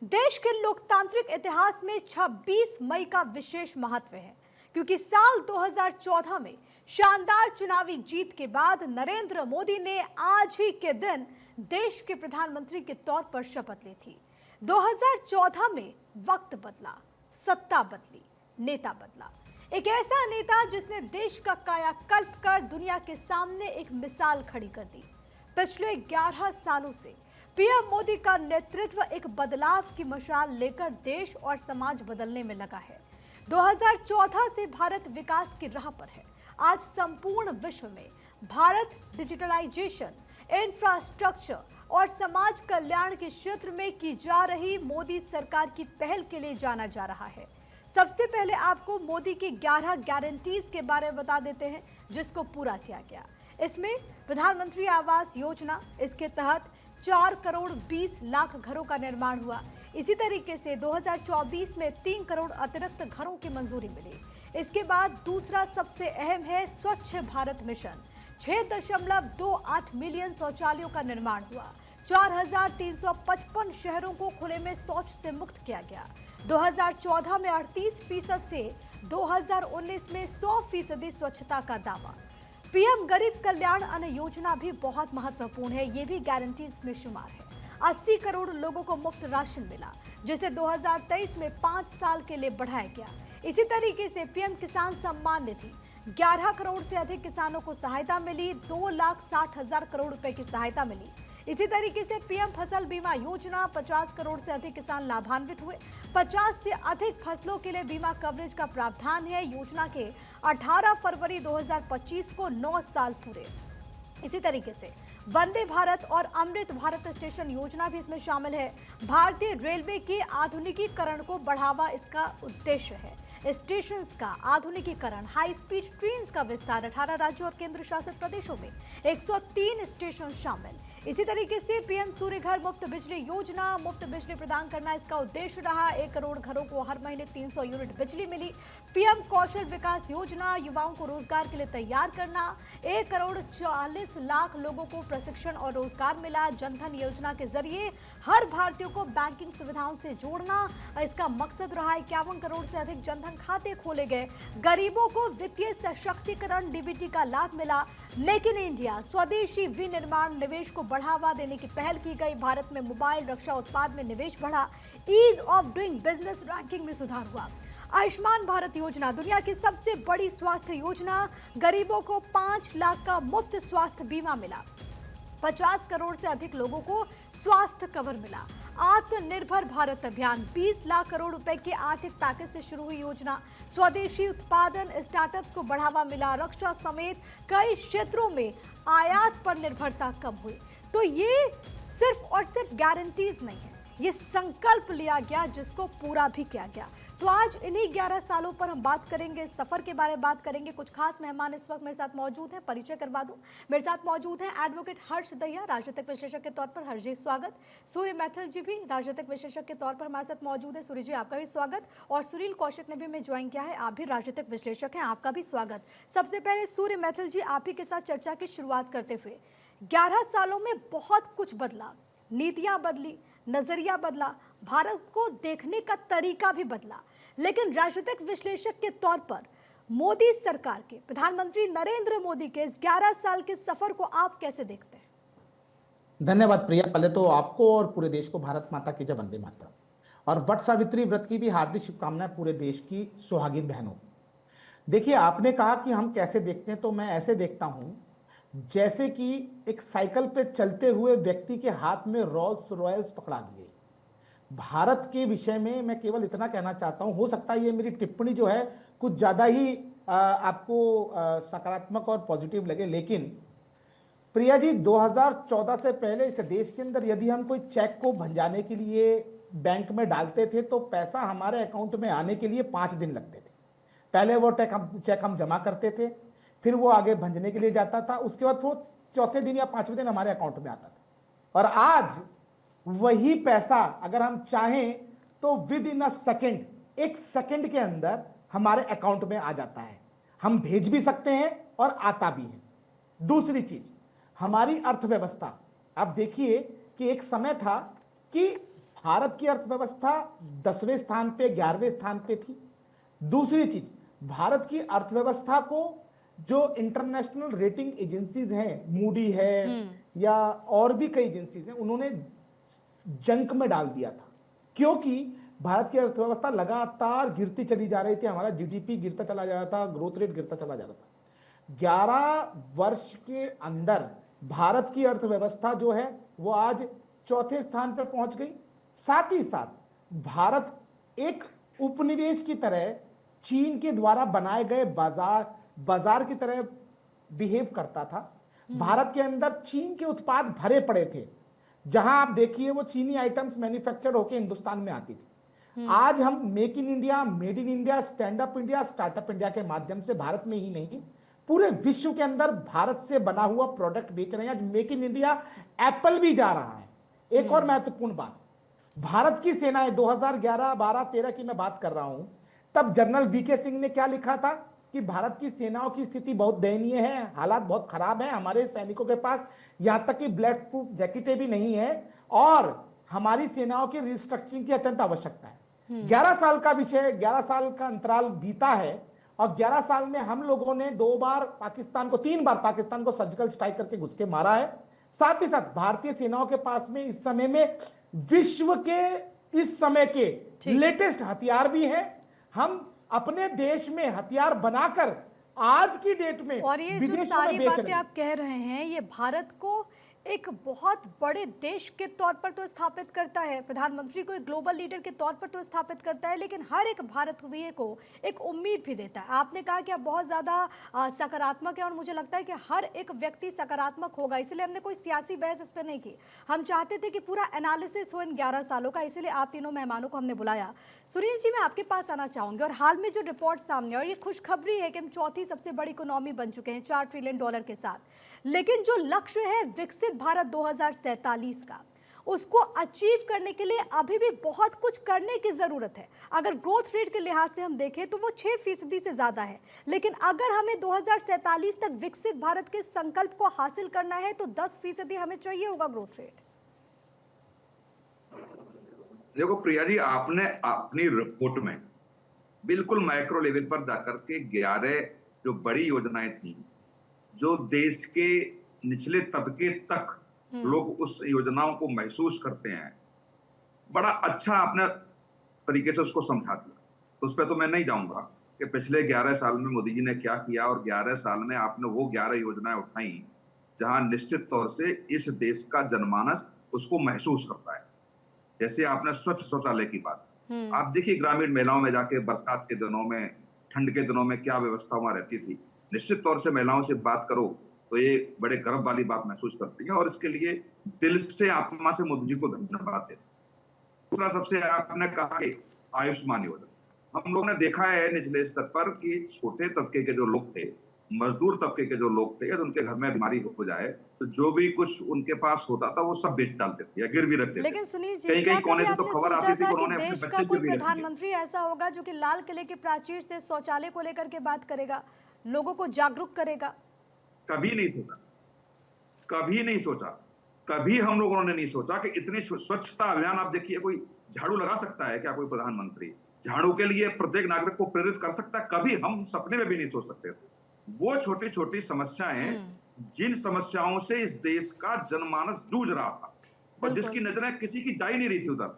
देश के लोकतांत्रिक इतिहास में 26 मई का विशेष महत्व है, क्योंकि साल 2014 में शानदार चुनावी जीत के बाद नरेंद्र मोदी ने आज ही के दिन देश के प्रधानमंत्री के तौर पर शपथ ली थी। 2014 में वक्त बदला, सत्ता बदली, नेता बदला। एक ऐसा नेता जिसने देश का कायाकल्प कर दुनिया के सामने एक मिसाल खड़ी कर दी। पिछले 11 सालों से पीएम मोदी का नेतृत्व एक बदलाव की मशाल लेकर देश और समाज बदलने में लगा है। 2014 से भारत विकास की राह पर है। आज संपूर्ण विश्व में भारत डिजिटलाइजेशन, इंफ्रास्ट्रक्चर और समाज कल्याण के क्षेत्र में की जा रही मोदी सरकार की पहल के लिए जाना जा रहा है। सबसे पहले आपको मोदी की 11 गारंटीज के बारे में बता देते हैं जिसको पूरा किया गया। इसमें प्रधानमंत्री आवास योजना, इसके तहत 4 करोड़ 20 लाख घरों का निर्माण हुआ। इसी तरीके से 2024 में 3 करोड़ अतिरिक्त घरों की मंजूरी मिली। इसके बाद दूसरा सबसे अहम है स्वच्छ भारत मिशन। 6.28 मिलियन शौचालयों का निर्माण हुआ। 4,355 शहरों को खुले में शौच से मुक्त किया गया। 2014 में 38% से 2019 में 100% स्वच्छता का दावा। पीएम गरीब कल्याण अन्न योजना भी बहुत महत्वपूर्ण है, ये भी गारंटीज में शुमार है। 80 करोड़ लोगों को मुफ्त राशन मिला, जिसे 2023 में 5 साल के लिए बढ़ाया गया। इसी तरीके से पीएम किसान सम्मान निधि, 11 करोड़ से अधिक किसानों को सहायता मिली। 2,60,000 करोड़ रुपए की सहायता मिली। इसी तरीके से पीएम फसल बीमा योजना, 50 करोड़ से अधिक किसान लाभान्वित हुए। 50 से अधिक फसलों के लिए बीमा कवरेज का प्रावधान है। योजना के 18 फरवरी 2025 को 9 साल पूरे। इसी तरीके से वंदे भारत और अमृत भारत स्टेशन योजना भी इसमें शामिल है। भारतीय रेलवे के आधुनिकीकरण को बढ़ावा इसका उद्देश्य है। स्टेशंस का आधुनिकीकरण, हाई स्पीड ट्रेन्स का विस्तार, 18 राज्यों और केंद्र शासित प्रदेशों में 103 स्टेशन शामिल। इसी तरीके से पीएम सूर्य घर मुफ्त बिजली योजना, मुफ्त बिजली प्रदान करना इसका उद्देश्य रहा। 1 करोड़ घरों को हर महीने 300 यूनिट बिजली मिली। पीएम कौशल विकास योजना, युवाओं को रोजगार के लिए तैयार करना। 1 करोड़ 40 लाख लोगों को प्रशिक्षण और रोजगार मिला। जनधन योजना के जरिए हर भारतीय को बैंकिंग सुविधाओं से जोड़ना इसका मकसद रहा। 51 करोड़ से अधिक जनधन खाते खोले गए। गरीबों को वित्तीय सशक्तिकरण, डीबीटी का लाभ मिला। मेक इन इंडिया, स्वदेशी विनिर्माण निवेश को बढ़ावा देने की पहल की गई। भारत में मोबाइल रक्षा उत्पाद में निवेश बढ़ा। Ease of doing business ranking में सुधार हुआ। आयुष्मान भारत योजना, दुनिया की सबसे बड़ी स्वास्थ्य योजना, गरीबों को 5 लाख का मुफ्त स्वास्थ्य बीमा मिला। 50 करोड़ से अधिक लोगों को स्वास्थ्य कवर मिला। आत्मनिर्भर भारत अभियान, 20 लाख करोड़ रुपए के आर्थिक पैकेज से शुरू हुई योजना। स्वदेशी उत्पादन, स्टार्टअप्स को बढ़ावा मिला। रक्षा समेत कई क्षेत्रों में आयात पर निर्भरता कम हुई। तो ये सिर्फ और सिर्फ गारंटीज नहीं है, ये संकल्प लिया गया जिसको पूरा भी किया गया। तो आज इन्हीं 11 सालों पर हम बात करेंगे, सफर के बारे में बात करेंगे। कुछ खास मेहमान इस वक्त मेरे साथ मौजूद हैं, परिचय करवा दूं। मेरे साथ मौजूद हैं एडवोकेट हर्ष दहिया, राजनीतिक विशेषज्ञ के तौर पर। हर्ष जी स्वागत। सूर्य मैथिल जी भी राजनीतिक विशेषज्ञ के तौर पर हमारे साथ मौजूद है। सूर्य जी आपका भी स्वागत। और सुनील कौशिक ने भी हमें ज्वाइन किया है, आप भी राजनीतिक विश्लेषक हैं, आपका भी स्वागत। सबसे पहले सूर्य मैथिल जी, आप ही के साथ चर्चा की शुरुआत करते हुए, 11 सालों में बहुत कुछ बदला, नीतियां बदली, नजरिया बदला, भारत को देखने का तरीका भी बदला, लेकिन राजनीतिक विश्लेषक के तौर पर मोदी सरकार के, प्रधानमंत्री नरेंद्र मोदी के इस 11 साल के सफर को आप कैसे देखते हैं? धन्यवाद प्रिया। पहले तो आपको और पूरे देश को भारत माता की जय, वंदे मातरम। और वट सावित्री व्रत की भी हार्दिक शुभकामनाएं पूरे देश की सुहागिन बहनों। देखिए, आपने कहा कि हम कैसे देखते हैं, तो मैं ऐसे देखता हूं जैसे कि एक साइकिल पे चलते हुए व्यक्ति के हाथ में रोल्स रॉयल्स पकड़ा दिए। भारत के विषय में मैं केवल इतना कहना चाहता हूं, हो सकता है ये मेरी टिप्पणी जो है कुछ ज्यादा ही आपको सकारात्मक और पॉजिटिव लगे, लेकिन प्रिया जी, 2014 से पहले इस देश के अंदर यदि हम कोई चेक को भंजाने के लिए बैंक में डालते थे तो पैसा हमारे अकाउंट में आने के लिए 5 दिन लगते थे। पहले वो चेक हम जमा करते थे, फिर वो आगे भंजने के लिए जाता था, उसके बाद वो चौथे दिन या 5वें दिन हमारे अकाउंट में आता था। और आज वही पैसा अगर हम चाहें तो with in a second, 1 second के अंदर हमारे अकाउंट में आ जाता है। हम भेज भी सकते हैं और आता भी है। दूसरी चीज, हमारी अर्थव्यवस्था, आप देखिए कि एक समय था कि भारत की अर्थव्यवस्था 10वें स्थान पे 11वें स्थान पे थी। दूसरी चीज, भारत की अर्थव्यवस्था को जो इंटरनेशनल रेटिंग एजेंसीज हैं, मूडी है या और भी कई एजेंसीज हैं, उन्होंने जंक में डाल दिया था, क्योंकि भारत की अर्थव्यवस्था लगातार गिरती चली जा रही थी। हमारा जीडीपी गिरता चला जा रहा था, ग्रोथ रेट गिरता चला जा रहा था। 11 वर्ष के अंदर भारत की अर्थव्यवस्था जो है वो आज चौथे स्थान पर पहुंच गई। साथ ही साथ भारत एक उपनिवेश की तरह चीन के द्वारा बनाए गए बाजार की तरह बिहेव करता था। भारत के अंदर चीन के उत्पाद भरे पड़े थे। जहां आप देखिए वो चीनी आइटम्स मैन्युफैक्चर होकर हिंदुस्तान में आती थी। आज हम make in India, made in India, stand up India, startup India के माध्यम से भारत में ही नहीं पूरे विश्व के अंदर भारत से बना हुआ प्रोडक्ट बेच रहे हैं। आज मेक इन इंडिया एप्पल भी जा रहा है। एक और महत्वपूर्ण बात, भारत की सेनाएं 2011, 12, 13 की मैं बात कर रहा हूं, तब जनरल वीके सिंह ने क्या लिखा था कि भारत की सेनाओं की स्थिति बहुत दयनीय है, हालात बहुत खराब है, हमारे सैनिकों के पास यहां तक कि ब्लड प्रूफ जैकेटें भी नहीं है और हमारी सेनाओं की रिस्ट्रक्चरिंग की अत्यंत आवश्यकता है। 11 साल का विषय, 11 साल का अंतराल बीता है और 11 साल में हम लोगों ने 3 बार पाकिस्तान को सर्जिकल स्ट्राइक करके घुस के मारा है। साथ ही साथ भारतीय सेनाओं के पास में इस समय में विश्व के इस समय के लेटेस्ट हथियार भी हैं। हम अपने देश में हथियार बनाकर आज की डेट में और ये जो सारी बातें आप कह रहे हैं, ये भारत को एक बहुत बड़े देश के तौर पर तो स्थापित करता है, प्रधानमंत्री को एक ग्लोबल लीडर के तौर पर तो स्थापित करता है, लेकिन हर एक भारतीय को एक उम्मीद भी देता है। आपने कहा कि आप बहुत ज़्यादा सकारात्मक है और मुझे लगता है कि हर एक व्यक्ति सकारात्मक होगा, इसलिए हमने कोई सियासी बहस इस पर नहीं की। हम चाहते थे कि पूरा एनालिसिस हो इन 11 सालों का, इसीलिए आप तीनों मेहमानों को हमने बुलाया। सुनील जी, मैं आपके पास आना चाहूँगी। और हाल में जो रिपोर्ट सामने, और ये खुशखबरी है कि हम चौथी सबसे बड़ी इकोनॉमी बन चुके हैं $4 ट्रिलियन के साथ, लेकिन जो लक्ष्य है विकसित भारत 2047 का, उसको अचीव करने के लिए अभी भी बहुत कुछ करने की जरूरत है। अगर ग्रोथ रेट के लिहाज से हम देखें तो वो 6% से ज्यादा है, लेकिन अगर हमें 2047 तक विकसित भारत के संकल्प को हासिल करना है तो 10% हमें चाहिए होगा ग्रोथ रेट। देखो प्रिया जी, आपने अपनी रिपोर्ट में बिल्कुल माइक्रो लेवल पर जाकर के 11 जो बड़ी योजनाएं थी, जो देश के निचले तबके तक लोग उस योजनाओं को महसूस करते हैं, बड़ा अच्छा आपने तरीके से उसको समझा दिया। तो उस पर तो मैं नहीं जाऊंगा कि पिछले 11 साल में मोदी जी ने क्या किया, और 11 साल में आपने वो 11 योजनाएं उठाई जहां निश्चित तौर से इस देश का जनमानस उसको महसूस करता है। जैसे आपने स्वच्छ शौचालय की बात, आप देखिए ग्रामीण महिलाओं में जाके बरसात के दिनों में, ठंड के दिनों में क्या व्यवस्था वहां रहती थी। निश्चित तौर से महिलाओं से बात करो तो ये बड़े गर्व वाली बात महसूस करती है और इसके लिए दिल से आत्मा से मोदी जी को धन्यवाद देते। दूसरा, सबसे आपने कहा कि आयुष्मान योजना, हम लोग ने देखा है निचले स्तर पर कि छोटे तबके के जो लोग थे, मजदूर तबके के जो लोग थे, उनके घर में बीमारी हो जाए तो जो भी कुछ उनके पास होता था वो सब बेच डालते थे या गिरवी रख देते थे। लेकिन सुनील जी, कहीं कोने से तो खबर आती थी कि उन्होंने अपने देश बच्चे का कोई गिरवी रख दिए। प्रधानमंत्री ऐसा होगा जो कि लाल किले के प्राचीर से शौचालय को लेकर के बात करेगा, लोगों को जागरूक करेगा? कभी नहीं सोचा, कभी नहीं सोचा, कभी हम लोगों ने नहीं सोचा कि इतनी स्वच्छता अभियान, आप देखिए, कोई झाड़ू लगा सकता है क्या? कोई प्रधानमंत्री झाड़ू के लिए प्रत्येक नागरिक को प्रेरित कर सकता है? कभी हम सपने में भी नहीं सोच सकते थे। वो छोटी छोटी समस्याएं, जिन समस्याओं से इस देश का जनमानस जूझ रहा था और जिसकी नजरें किसी की जा ही नहीं रही थी उधर,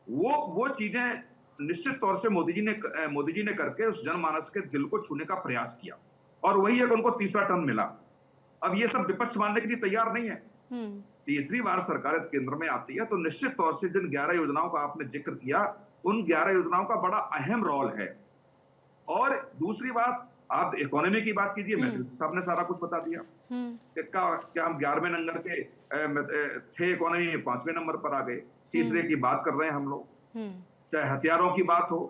वो चीजें निश्चित तौर से मोदी जी ने करके उस जनमानस के दिल को छूने का प्रयास किया और वही एक उनको तीसरा टर्म मिला। अब ये सब विपक्ष मानने के लिए तैयार नहीं है। तीसरी बार सरकार केंद्र में आती है तो निश्चित तौर से जिन 11 योजनाओं का आपने जिक्र किया, उन 11 योजनाओं का बड़ा अहम रोल है। और दूसरी बात, आप इकोनॉमी की बात कीजिए, मैथिल साहब ने सारा कुछ बता दिया कि क्या हम 11वें नंबर के थे इकोनॉमी में, 5वें नंबर पर आ गए। तीसरे की बात कर रहे हैं हम लोग, चाहे हथियारों की बात हो,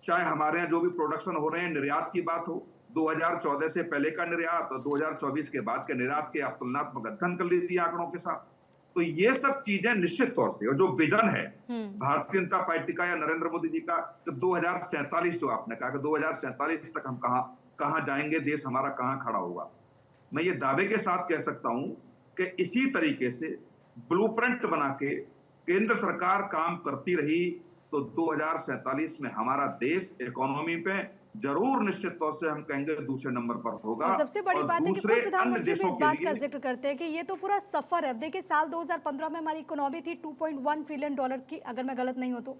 चाहे हमारे यहाँ जो भी प्रोडक्शन हो रहे हैं, निर्यात की बात हो, 2014 से पहले का निर्यात और 2024 के बाद के निर्यात के आप तुलनात्मक अध्ययन कर लीजिए आंकड़ों के साथ। तो ये सब चीजें निश्चित तौर से, और जो विजन है भारतीय जनता पार्टी का या नरेंद्र मोदी जी का, तो 2047 जो आपने कहा कि 2047 तक हम कहां जाएंगे, देश हमारा कहां खड़ा होगा, मैं ये दावे के साथ कह सकता हूं कि इसी तरीके से ब्लूप्रिंट बना के केंद्र सरकार काम करती रही तो 2047 में हमारा देश इकोनॉमी पे जरूर निश्चित तौर से हम कहेंगे दूसरे नंबर पर होगा। और सबसे बड़ी और बात है कि दूसरे खुद अन्य प्रधानमंत्री भी देशों इस के बात का लिए जिक्र करते हैं कि ये तो पूरा सफर है। अब देखिए साल 2015 में हमारी इकोनॉमी थी 2.1 ट्रिलियन डॉलर की, अगर मैं गलत नहीं हूं तो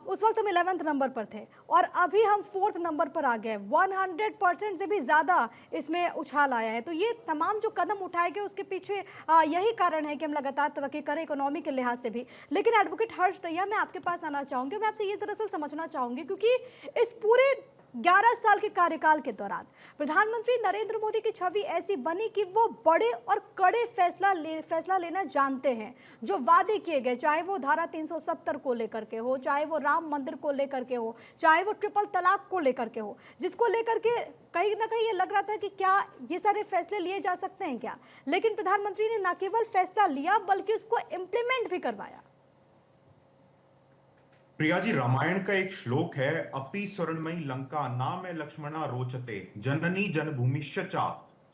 उस वक्त हम 11वें नंबर पर थे और अभी हम 4th नंबर पर आ गए। 100% से भी ज़्यादा इसमें उछाल आया है। तो ये तमाम जो कदम उठाए गए उसके पीछे यही कारण है कि हम लगातार तरक्की करें इकोनॉमी के लिहाज से भी। लेकिन एडवोकेट हर्ष दहिया, मैं आपके पास आना चाहूँगी, मैं आपसे ये दरअसल समझना चाहूँगी क्योंकि इस पूरे 11 साल के कार्यकाल के दौरान प्रधानमंत्री नरेंद्र मोदी की छवि ऐसी बनी कि वो बड़े और कड़े फैसला लेना जानते हैं। जो वादे किए गए, चाहे वो धारा 370 को लेकर के हो, चाहे वो राम मंदिर को लेकर के हो, चाहे वो ट्रिपल तलाक को लेकर के हो, जिसको लेकर के कहीं ना कहीं ये लग रहा था कि क्या ये सारे फैसले लिए जा सकते हैं क्या, लेकिन प्रधानमंत्री ने न केवल फैसला लिया बल्कि उसको इम्प्लीमेंट भी करवाया। प्रिया जी, रामायण का एक श्लोक है, अपि स्वर्णमयी लंका नाम लक्ष्मणा रोचते जननी जन्मभूमिश्च चा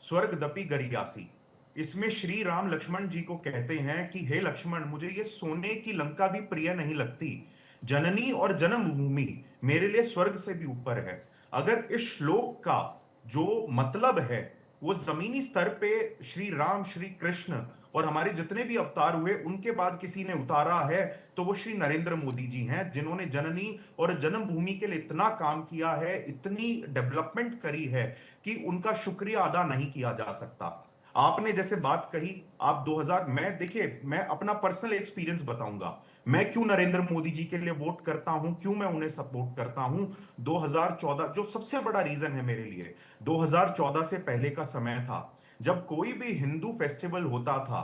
स्वर्गदपि गरियासी। इसमें श्री राम लक्ष्मण जी को कहते हैं कि हे लक्ष्मण, मुझे ये सोने की लंका भी प्रिय नहीं लगती, जननी और जन्मभूमि मेरे लिए स्वर्ग से भी ऊपर है। अगर इस श्लोक का जो मतलब है वो जमीनी स्तर पे श्री राम, श्री कृष्ण और हमारे जितने भी अवतार हुए उनके बाद किसी ने उतारा है तो वो श्री नरेंद्र मोदी जी हैं, जिन्होंने जननी और जन्मभूमि के लिए इतना काम किया है, इतनी डेवलपमेंट करी है कि उनका शुक्रिया अदा नहीं किया जा सकता। आपने जैसे बात कही, आप 2000, मैं देखिए, मैं अपना पर्सनल एक्सपीरियंस बताऊंगा, मैं क्यों नरेंद्र मोदी जी के लिए वोट करता हूं, क्यों मैं उन्हें सपोर्ट करता हूं। 2014 जो सबसे बड़ा रीजन है मेरे लिए, 2014 से पहले का समय था जब कोई भी हिंदू फेस्टिवल होता था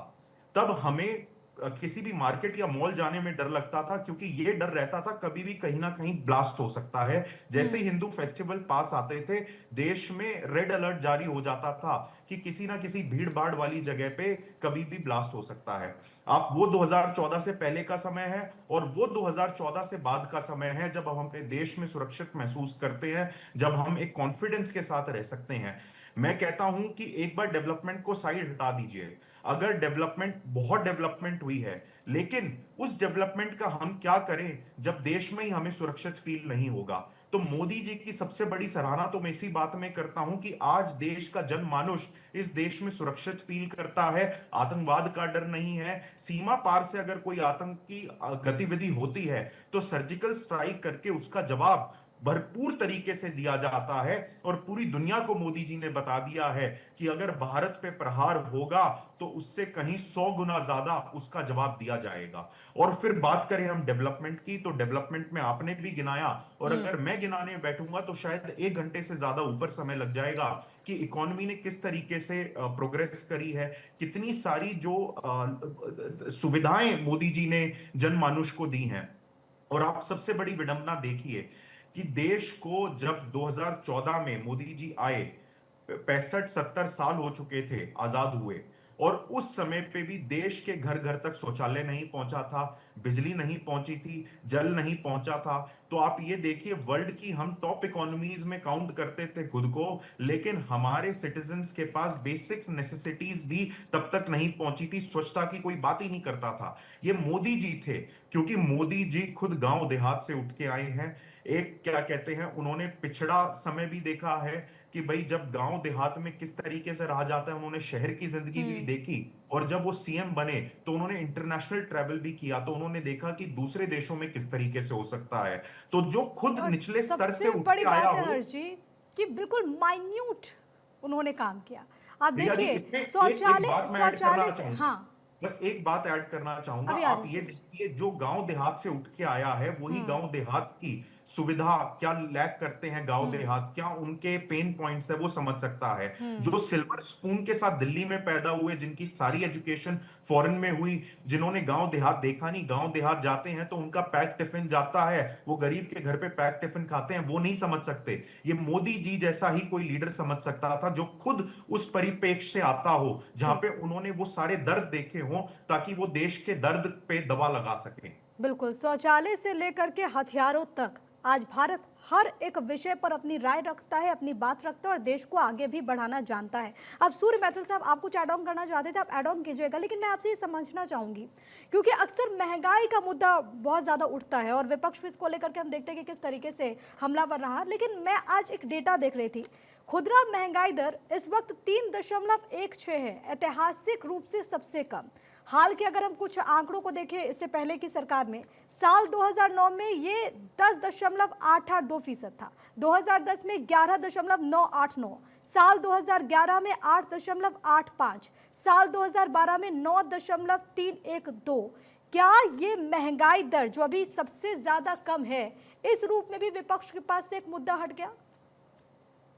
तब हमें किसी भी मार्केट या मॉल जाने में डर लगता था, क्योंकि ये डर रहता था कभी भी कहीं ना कहीं ब्लास्ट हो सकता है। जैसे ही हिंदू फेस्टिवल पास आते थे देश में रेड अलर्ट जारी हो जाता था कि किसी ना किसी भीड़ भाड़ वाली जगह पे कभी भी ब्लास्ट हो सकता है। आप वो 2014 से पहले का समय है और वो 2014 से बाद का समय है जब हम अपने देश में सुरक्षित महसूस करते हैं, जब हम एक कॉन्फिडेंस के साथ रह सकते हैं। मैं कहता हूं कि एक बार डेवलपमेंट को साइड हटा दीजिए, अगर डेवलपमेंट, बहुत डेवलपमेंट हुई है, लेकिन उस डेवलपमेंट का हम क्या करें जब देश में ही हमें सुरक्षित फील नहीं होगा। तो मोदी जी की सबसे बड़ी सराहना तो मैं इसी बात में करता हूं कि आज देश का जनमानुष इस देश में सुरक्षित फील करता है, आतंकवाद का डर नहीं है। सीमा पार से अगर कोई आतंकी गतिविधि होती है तो सर्जिकल स्ट्राइक करके उसका जवाब भरपूर तरीके से दिया जाता है। और पूरी दुनिया को मोदी जी ने बता दिया है कि अगर भारत पे प्रहार होगा तो उससे कहीं 100 गुना ज्यादा उसका जवाब दिया जाएगा। और फिर बात करें हम डेवलपमेंट की, तो डेवलपमेंट में आपने भी गिनाया और अगर मैं गिनाने बैठूंगा तो शायद 1 घंटे से ज्यादा ऊपर समय लग जाएगा कि इकोनॉमी ने किस तरीके से प्रोग्रेस करी है, कितनी सारी जो सुविधाएं मोदी जी ने जनमानुष को दी हैं। और आप सबसे बड़ी विडंबना देखिए कि देश को जब 2014 में मोदी जी आए, 65-70 साल हो चुके थे आजाद हुए, और उस समय पे भी देश के घर घर तक शौचालय नहीं पहुंचा था, बिजली नहीं पहुंची थी, जल नहीं पहुंचा था। तो आप ये देखिए, वर्ल्ड की हम टॉप इकोनॉमीज में काउंट करते थे खुद को, लेकिन हमारे सिटीजन्स के पास बेसिक नेसेसिटीज भी तब तक नहीं पहुंची थी, स्वच्छता की कोई बात ही नहीं करता था। ये मोदी जी थे, क्योंकि मोदी जी खुद गांव देहात से उठ के आए हैं। एक क्या कहते हैं, उन्होंने पिछड़ा समय भी देखा है कि भाई जब गांव देहात में किस तरीके से रहा जाता है, उन्होंने शहर की जिंदगी भी देखी। और जब वो सीएम बने तो उन्होंने इंटरनेशनल ट्रैवल भी किया, तो उन्होंने देखा कि दूसरे देशों में किस तरीके से हो सकता है। तो जो खुद और निचले स्तर से सबसे उठ बड़ी के आया बात है हो। हर्ष जी कि बिल्कुल माइन्यूट उन्होंने काम किया। आप प्रिया जी, देखिए इसमें एक शौचालय बात मैं ऐड करना शौचालय से, चाहूंगा, हाँ बस एक बात ऐड करना चाहूंगा। अभी आ आप रही ये हूँ। देखिए, जो गांव देहात से उठ के आया है वही गांव देहात की सुविधा क्या लैक करते हैं गांव देहात, क्या उनके पेन पॉइंट्स है वो समझ सकता है। जो सिल्वर स्पून के साथ दिल्ली में पैदा हुए, जिनकी सारी एजुकेशन फॉरेन में हुई, जिन्होंने गांव देहात देखा नहीं, गांव देहात जाते हैं तो उनका पैक टिफिन जाता है, वो गरीब के घर पे पैक टिफिन खाते हैं, वो नहीं समझ सकते। ये मोदी जी जैसा ही कोई लीडर समझ सकता था जो खुद उस परिप्रेक्ष्य से आता हो, जहां पे उन्होंने वो सारे दर्द देखे हों, ताकि वो देश के दर्द पे दवा लगा सके। बिल्कुल, शौचालय से लेकर के हथियारों तक आज भारत हर एक विषय पर अपनी राय रखता है, अपनी बात रखता है और देश को आगे भी बढ़ाना जानता है। अब सूर्य मैथिल साहब, आप कुछ ऐड ऑन करना चाहते थे, आप ऐड ऑन कीजिएगा, लेकिन मैं आपसे ये समझना चाहूंगी क्योंकि अक्सर महंगाई का मुद्दा बहुत ज़्यादा उठता है और विपक्ष भी इसको लेकर के हम देखते हैं कि किस तरीके से हमलावर रहा। लेकिन मैं आज एक डेटा देख रही थी, खुदरा महंगाई दर इस वक्त 3.16 है, ऐतिहासिक रूप से सबसे कम। हाल के अगर हम कुछ आंकड़ों को देखें, इससे पहले की सरकार में साल 2009 में ये 10.882% था, 2010 में 11.989, साल 2011 में 8.85, साल 2012 में 9.312। क्या ये महंगाई दर जो अभी सबसे ज्यादा कम है, इस रूप में भी विपक्ष के पास से एक मुद्दा हट गया?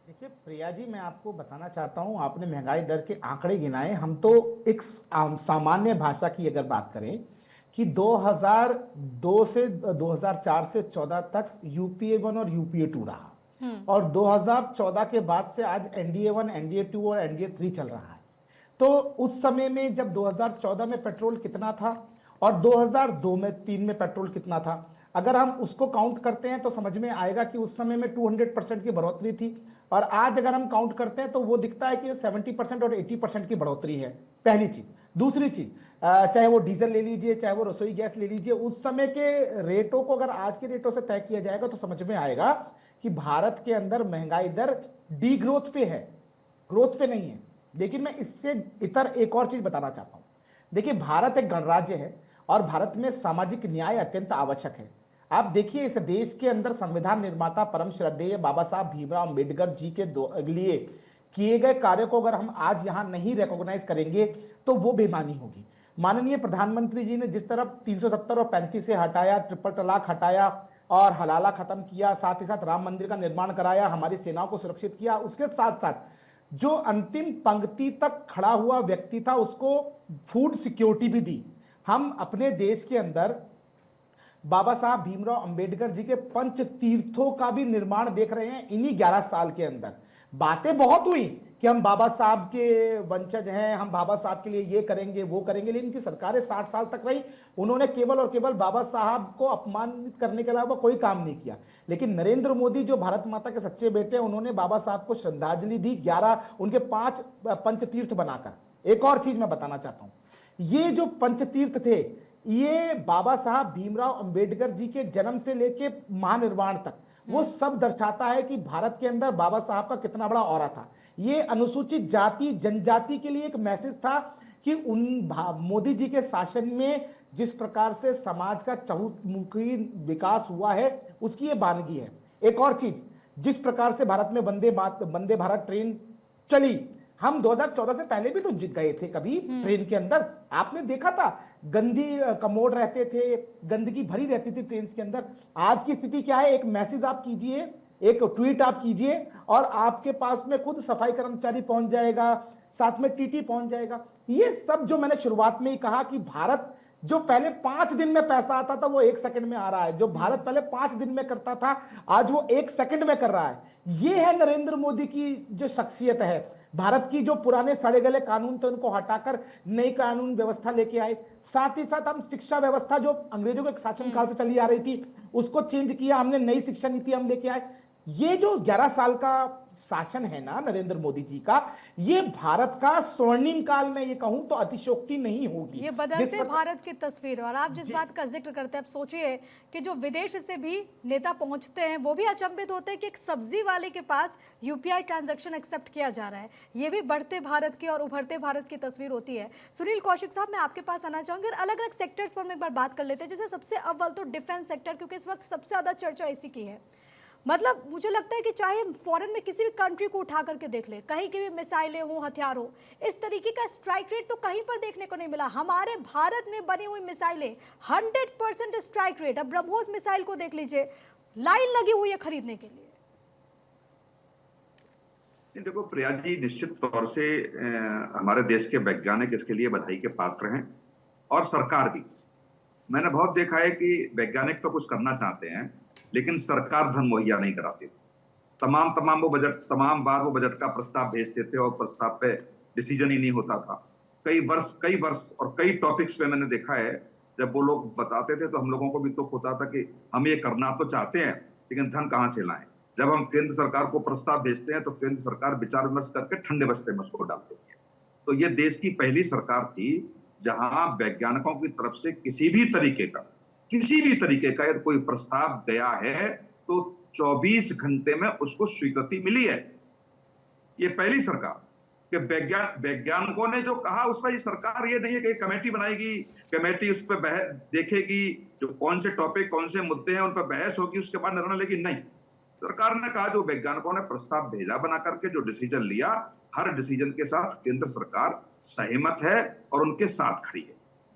देखिए प्रिया जी, मैं आपको बताना चाहता हूं, आपने महंगाई दर के आंकड़े गिनाए। हम तो एक सामान्य भाषा की अगर बात करें कि 2002 से 2004 से 14 तक यूपीए 1 और यूपीए 2 रहा और 2014 के बाद से आज एनडीए 1, एनडीए 2 और एनडीए 3 चल रहा है। तो उस समय में जब 2014 में पेट्रोल कितना था और 2002 में 3 में पेट्रोल कितना था, अगर हम उसको काउंट करते हैं तो समझ में आएगा कि उस समय में 200% की बढ़ोतरी थी और आज अगर हम काउंट करते हैं तो वो दिखता है कि 70% और 80% की बढ़ोतरी है। पहली चीज। दूसरी चीज, चाहे वो डीजल ले लीजिए, चाहे वो रसोई गैस ले लीजिए, उस समय के रेटों को अगर आज के रेटों से तय किया जाएगा तो समझ में आएगा कि भारत के अंदर महंगाई दर डी ग्रोथ पे है, ग्रोथ पे नहीं है। लेकिन मैं इससे इतर एक और चीज बताना चाहता हूं। देखिए, भारत एक गणराज्य है और भारत में सामाजिक न्याय अत्यंत आवश्यक है। आप देखिए, इस देश के अंदर संविधान निर्माता परम श्रद्धेय बाबा साहब भीमराव अंबेडकर जी के लिए किए गए कार्य को अगर हम आज यहां नहीं रिकॉग्नाइज करेंगे तो वो बेईमानी होगी। माननीय प्रधानमंत्री जी ने जिस तरह 370 और 35 से हटाया, ट्रिपल तलाक हटाया और हलाला खत्म किया, साथ ही साथ राम मंदिर का निर्माण कराया, हमारी सेनाओं को सुरक्षित किया, उसके साथ साथ जो अंतिम पंक्ति तक खड़ा हुआ व्यक्ति था उसको फूड सिक्योरिटी भी दी। हम अपने देश के अंदर बाबा साहब भीमराव अंबेडकर जी के पंच तीर्थों का भी निर्माण देख रहे हैं इन्हीं 11 साल के अंदर। बातें बहुत हुई कि हम बाबा साहब के वंशज हैं, हम बाबा साहब के लिए ये करेंगे वो करेंगे, लेकिन इनकी सरकारें 60 साल तक रही, उन्होंने केवल और केवल बाबा साहब को अपमानित करने के अलावा कोई काम नहीं किया। लेकिन नरेंद्र मोदी जो भारत माता के सच्चे बेटे हैं, उन्होंने बाबा साहब को श्रद्धांजलि दी 11 उनके 5 पंचतीर्थ बनाकर। एक और चीज मैं बताना चाहता हूं, ये जो पंचतीर्थ थे ये बाबा साहब भीमराव अंबेडकर जी के जन्म से लेके महानिर्वाण तक वो सब दर्शाता है कि भारत के अंदर बाबा साहब का कितना बड़ा औरा था। ये अनुसूचित जाति जनजाति के लिए एक मैसेज था कि मोदी जी के शासन में जिस प्रकार से समाज का चहुमुखी विकास हुआ है उसकी ये बानगी है। एक और चीज, जिस प्रकार से भारत में वंदे भारत ट्रेन चली, हम 2014 से पहले भी तो गए थे कभी ट्रेन के अंदर, आपने देखा था गंदी कमोड रहते थे, गंदगी भरी रहती थी ट्रेन के अंदर। आज की स्थिति क्या है? एक मैसेज आप कीजिए, एक ट्वीट आप कीजिए और आपके पास में खुद सफाई कर्मचारी पहुंच जाएगा, साथ में टीटी पहुंच जाएगा। ये सब जो मैंने शुरुआत में ही कहा कि भारत जो पहले 5 दिन में पैसा आता था वो 1 सेकंड में आ रहा है, जो भारत पहले 5 दिन में करता था आज वो 1 सेकंड में कर रहा है। ये है नरेंद्र मोदी की जो शख्सियत है। भारत की जो पुराने सड़े गले कानून थे उनको हटाकर नई कानून व्यवस्था लेके आए। साथ ही साथ हम शिक्षा व्यवस्था जो अंग्रेजों के शासनकाल से चली आ रही थी उसको चेंज किया हमने, नई शिक्षा नीति हम लेके आए। ये जो 11 साल का शासन है ना नरेंद्र मोदी जी का, ये भारत का स्वर्णिम काल में ये कहूं तो अतिशयोक्ति नहीं होगी। ये बदलते भारत की तस्वीर। और आप जिस बात का जिक्र करते हैं, आप सोचिए कि जो विदेश से भी नेता पहुंचते हैं वो भी अचंभित होते हैं कि एक सब्जी वाले के पास यूपीआई ट्रांजैक्शन एक्सेप्ट किया जा रहा है। ये भी बढ़ते भारत की और उभरते भारत की तस्वीर होती है। सुनील कौशिक साहब, मैं आपके पास आना चाहूंगी और अलग अलग सेक्टर्स पर हम एक बार बात कर लेते हैं। जैसे सबसे अव्वल तो डिफेंस सेक्टर, क्योंकि इस वक्त सबसे ज्यादा चर्चा इसी की है। मतलब मुझे लगता है कि चाहे फॉरेन में किसी भी कंट्री को उठा करके देख ले, कहीं की भी मिसाइलें हो, हथियार हो, इस तरीके का स्ट्राइक रेट तो कहीं पर देखने को नहीं मिला। हमारे भारत में बनी हुई मिसाइलें 100% स्ट्राइक रेट। अब ब्रह्मोस मिसाइल को देख लीजिए, लाइन लगी हुई है खरीदने के लिए। देखो प्रिया जी, निश्चित तौर से हमारे देश के वैज्ञानिक इसके लिए बधाई के पात्र हैं और सरकार भी। मैंने बहुत देखा है कि वैज्ञानिक तो कुछ करना चाहते हैं लेकिन सरकार धन मुहैया नहीं कराती। तमाम बार वो बजट का प्रस्ताव भेजते थे और प्रस्ताव पे डिसीजन ही नहीं होता था। कई वर्ष और कई टॉपिक्स पे मैंने देखा है, जब वो लोग बताते थे तो हम लोगों को भी दुख होता था कि हम ये करना तो चाहते हैं लेकिन धन कहां से लाएं? जब हम केंद्र सरकार को प्रस्ताव भेजते हैं तो केंद्र सरकार विचार विमर्श करके ठंडे बस्ते में उसको डाल देती है। तो ये देश की पहली सरकार थी जहां वैज्ञानिकों की तरफ से किसी भी तरीके का यदि कोई प्रस्ताव गया है तो 24 घंटे में उसको स्वीकृति मिली है। ये पहली सरकार कि वैज्ञानिकों ने जो कहा उस पर ये सरकार ये नहीं है कि कमेटी बनाएगी, कमेटी उस पर देखेगी, जो कौन से टॉपिक कौन से मुद्दे हैं उन पर बहस होगी, उसके बाद निर्णय लेगी। नहीं, सरकार ने कहा जो वैज्ञानिकों ने प्रस्ताव भेजा बना करके जो डिसीजन लिया, हर डिसीजन के साथ केंद्र सरकार सहमत है और उनके साथ खड़ी है।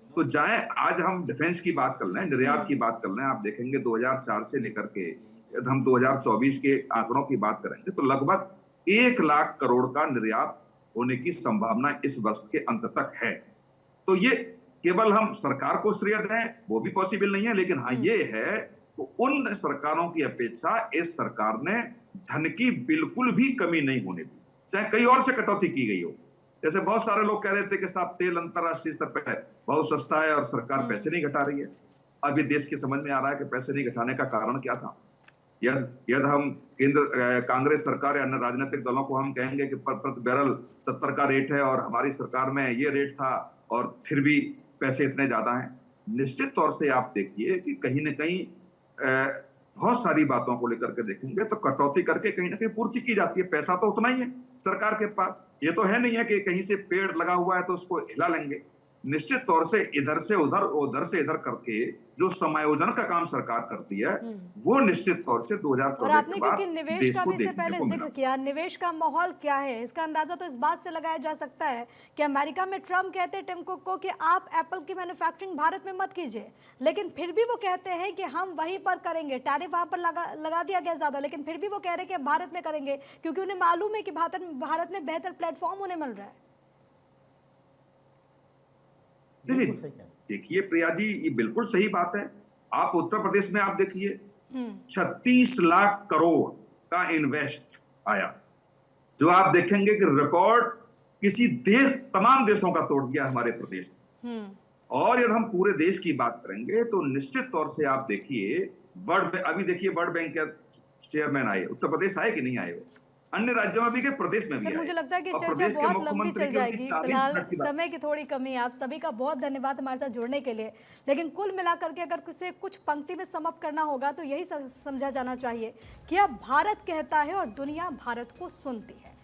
तो जाए आज हम डिफेंस की बात कर लें, निर्यात की बात कर लें, आप देखेंगे 2004 से लेकर के यदि हम 2024 के आंकड़ों की बात करेंगे तो लगभग 1 लाख करोड़ का निर्यात होने की संभावना इस वर्ष के अंत तक है। तो ये केवल हम सरकार को श्रेय दें वो भी पॉसिबल नहीं है, लेकिन हाँ ये है तो उन सरकारों की अपेक्षा इस सरकार ने धन की बिल्कुल भी कमी नहीं होने दी, चाहे कहीं और से कटौती की गई हो। जैसे बहुत सारे लोग कह रहे थे कि साहब तेल अंतरराष्ट्रीय स्तर पर बहुत सस्ता है और सरकार पैसे नहीं घटा रही है। अभी देश की समझ में आ रहा है कि पैसे नहीं घटाने का कारण क्या था। यदि हम केंद्र कांग्रेस सरकार या अन्य राजनीतिक दलों को हम कहेंगे कि प्रति बैरल 70 का रेट है और हमारी सरकार में ये रेट था और फिर भी पैसे इतने ज्यादा हैं, निश्चित तौर से आप देखिए कि कहीं ना कहीं बहुत सारी बातों को लेकर के देखेंगे तो कटौती करके कहीं ना कहीं पूर्ति की जाती है। पैसा तो उतना ही है सरकार के पास, ये तो है नहीं है कि कहीं से पेड़ लगा हुआ है तो उसको हिला लेंगे। निश्चित तौर से इधर से उधर से इधर करके जो समायोजन का काम सरकार करती है वो निश्चित तौर से 2014 और आपने के बाद क्योंकि निवेश देश का को भी इससे देखने पहले को जिक्र मिला। किया, निवेश का माहौल क्या है इसका अंदाजा तो इस बात से लगाया जा सकता है कि अमेरिका में ट्रम्प कहते हैं टिम कुक को कि आप एप्पल की मैन्युफैक्चरिंग भारत में मत कीजिए, लेकिन फिर भी वो कहते हैं कि हम वहीं पर करेंगे। टैरिफ वहां पर लगा दिया गया ज्यादा, लेकिन फिर भी वो कह रहे हैं कि भारत में करेंगे क्योंकि उन्हें मालूम है कि भारत में बेहतर प्लेटफॉर्म उन्हें मिल रहा है। देखिए प्रिया जी, ये बिल्कुल सही बात है। आप उत्तर प्रदेश में आप देखिए 36 लाख करोड़ का इन्वेस्ट आया, जो आप देखेंगे कि रिकॉर्ड किसी देश तमाम देशों का तोड़ दिया हमारे प्रदेश ने। और यदि हम पूरे देश की बात करेंगे तो निश्चित तौर से आप देखिए अभी देखिए वर्ल्ड बैंक के चेयरमैन आए, उत्तर प्रदेश आए कि नहीं आए, अन्य राज्यों में भी गए, प्रदेश में भी आए। मुझे लगता है कि और चर्चा प्रदेश के बहुत लंबी मुख्यमंत्री चल की उनकी जाएगी, 40 फिलहाल मिनट की बात। समय की थोड़ी कमी है। आप सभी का बहुत धन्यवाद हमारे साथ जुड़ने के लिए। लेकिन कुल मिलाकर के अगर किसी कुछ पंक्ति में समाप्त करना होगा तो यही समझा जाना चाहिए कि अब भारत कहता है और दुनिया भारत को सुनती है।